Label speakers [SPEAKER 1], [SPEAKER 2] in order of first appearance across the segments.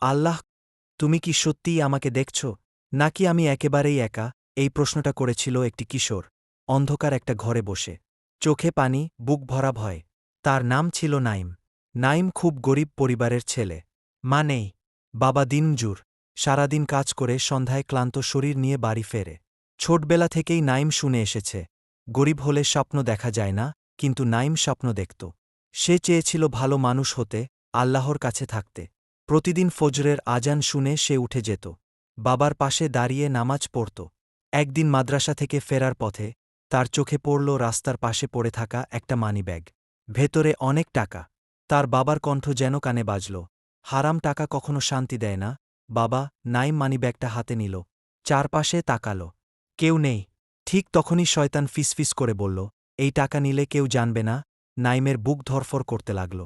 [SPEAKER 1] আল্লাহ, তুমি কি সত্যিই আমাকে দেখছ, নাকি আমি একেবারেই একা? এই প্রশ্নটা করেছিল একটি কিশোর, অন্ধকার একটা ঘরে বসে। চোখে পানি, বুক ভরা ভয়। তার নাম ছিল নাইম। নাইম খুব গরিব পরিবারের ছেলে। মা নেই, বাবা দিনমজুর, সারাদিন কাজ করে সন্ধ্যায় ক্লান্ত শরীর নিয়ে বাড়ি ফেরে। ছোটবেলা থেকেই নাইম শুনে এসেছে, গরিব হলে স্বপ্ন দেখা যায় না, কিন্তু নাইম স্বপ্ন দেখত। সে চেয়েছিল ভালো মানুষ হতে, আল্লাহর কাছে থাকতে। প্রতিদিন ফজরের আজান শুনে সে উঠে যেত, বাবার পাশে দাঁড়িয়ে নামাজ পড়ত। একদিন মাদ্রাসা থেকে ফেরার পথে তার চোখে পড়ল রাস্তার পাশে পড়ে থাকা একটা মানিব্যাগ। ভেতরে অনেক টাকা। তার বাবার কণ্ঠ যেন কানে বাজল, হারাম টাকা কখনো শান্তি দেয় না। বাবা, নাইম মানিব্যাগটা হাতে নিল, চারপাশে তাকাল। কেউ নেই। ঠিক তখনই শয়তান ফিসফিস করে বলল, এই টাকা নিলে কেউ জানবে না। নাইমের বুক ধরফর করতে লাগল।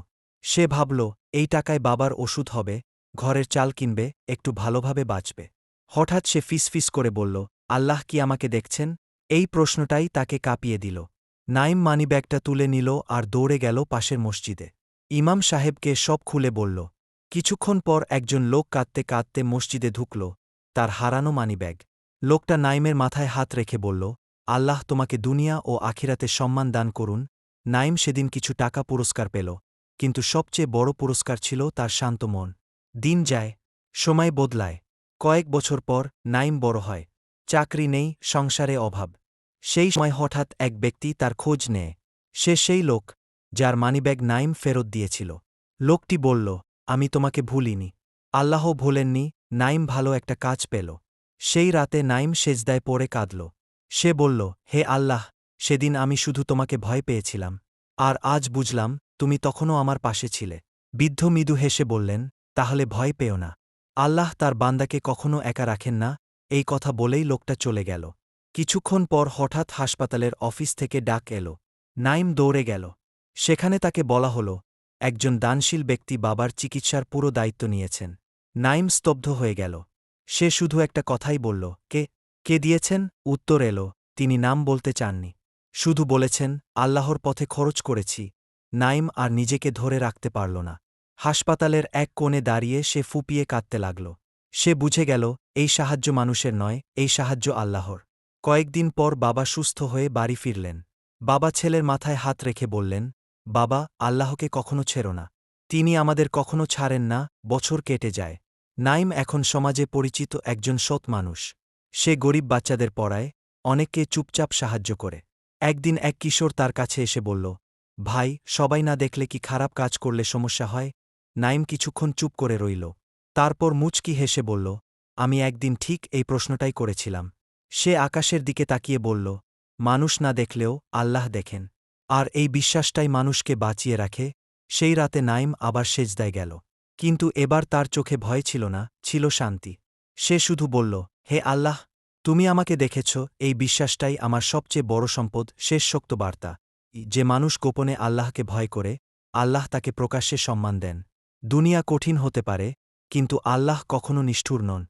[SPEAKER 1] সে ভাবল, এই টাকায় বাবার ওষুধ হবে, ঘরের চাল কিনবে, একটু ভালোভাবে বাঁচবে। হঠাৎ সে ফিসফিস করে বলল, আল্লাহ কি আমাকে দেখছেন? এই প্রশ্নটাই তাকে কাঁপিয়ে দিল। নাইম মানিব্যাগটা তুলে নিল আর দৌড়ে গেল পাশের মসজিদে। ইমাম সাহেবকে সব খুলে বলল। কিছুক্ষণ পর একজন লোক কাঁদতে কাঁদতে মসজিদে ঢুকল, তার হারানো মানিব্যাগ। লোকটা নাইমের মাথায় হাত রেখে বলল, আল্লাহ তোমাকে দুনিয়া ও আখিরাতে সম্মান দান করুন। নাইম সেদিন কিছু টাকা পুরস্কার পেল, কিন্তু সবচেয়ে বড় পুরস্কার ছিল তার শান্ত মন। দিন যায়, সময় বদলায়। কয়েক বছর পর নাইম বড় হয়। চাকরি নেই, সংসারে অভাব। সেই সময় হঠাৎ এক ব্যক্তি তার খোঁজ নেয়। সে সেই লোক, যার মানিব্যাগ নাইম ফেরত দিয়েছিল। লোকটি বলল, আমি তোমাকে ভুলিনি। আল্লাহ ভোলেননি। নাইম ভালো একটা কাজ পেল। সেই রাতে নাইম সেজদায় পড়ে কাঁদল। সে বলল, হে আল্লাহ, সেদিন আমি শুধু তোমাকে ভয় পেয়েছিলাম, আর আজ বুঝলাম তুমি তখনও আমার পাশে ছিলে। বৃদ্ধ মৃদু হেসে বললেন, তাহলে ভয় পেও না। আল্লাহ তার বান্দাকে কখনো একা রাখেন না। এই কথা বলেই লোকটা চলে গেল। কিছুক্ষণ পর হঠাৎ হাসপাতালের অফিস থেকে ডাক এল। নাইম দৌড়ে গেল। সেখানে তাকে বলা হল, একজন দানশীল ব্যক্তি বাবার চিকিৎসার পুরো দায়িত্ব নিয়েছেন। নাইম স্তব্ধ হয়ে গেল। সে শুধু একটা কথাই বলল, কে দিয়েছেন? উত্তর এল, তিনি নাম বলতে চাননি। শুধু বলেছেন, আল্লাহর পথে খরচ করেছি। নাইম আর নিজেকে ধরে রাখতে পারল না। হাসপাতালের এক কোণে দাঁড়িয়ে সে ফুপিয়ে কাঁদতে লাগল। সে বুঝে গেল, এই সাহায্য মানুষের নয়, এই সাহায্য আল্লাহর। কয়েকদিন পর বাবা সুস্থ হয়ে বাড়ি ফিরলেন। বাবা ছেলের মাথায় হাত রেখে বললেন, বাবা, আল্লাহকে কখনো ছেড়ো না। তিনি আমাদের কখনো ছাড়েন না। বছর কেটে যায়। নাইম এখন সমাজে পরিচিত একজন সৎ মানুষ। সে গরিব বাচ্চাদের পড়ায়, অনেককে চুপচাপ সাহায্য করে। একদিন এক কিশোর তার কাছে এসে বলল, ভাই, সবাই না দেখলে কি খারাপ কাজ করলে সমস্যা হয়? নাইম কিছুক্ষণ চুপ করে রইল। তারপর মুচকি হেসে বলল, আমি একদিন ঠিক এই প্রশ্নটাই করেছিলাম। সে আকাশের দিকে তাকিয়ে বলল, মানুষ না দেখলেও আল্লাহ দেখেন। আর এই বিশ্বাসটাই মানুষকে বাঁচিয়ে রাখে। সেই রাতে নাইম আবার সেজদায় গেল। কিন্তু এবার তার চোখে ভয় ছিল না, ছিল শান্তি। সে শুধু বলল, হে আল্লাহ, তুমি আমাকে দেখেছ, এই বিশ্বাসটাই আমার সবচেয়ে বড় সম্পদ। শেষ শক্ত বার্তা, যে মানুষ গোপনে আল্লাহকে ভয় করে, আল্লাহ তাকে প্রকাশ্যে সম্মান দেন। দুনিয়া কঠিন হতে পারে, কিন্তু আল্লাহ কখনো নিষ্ঠুর নন।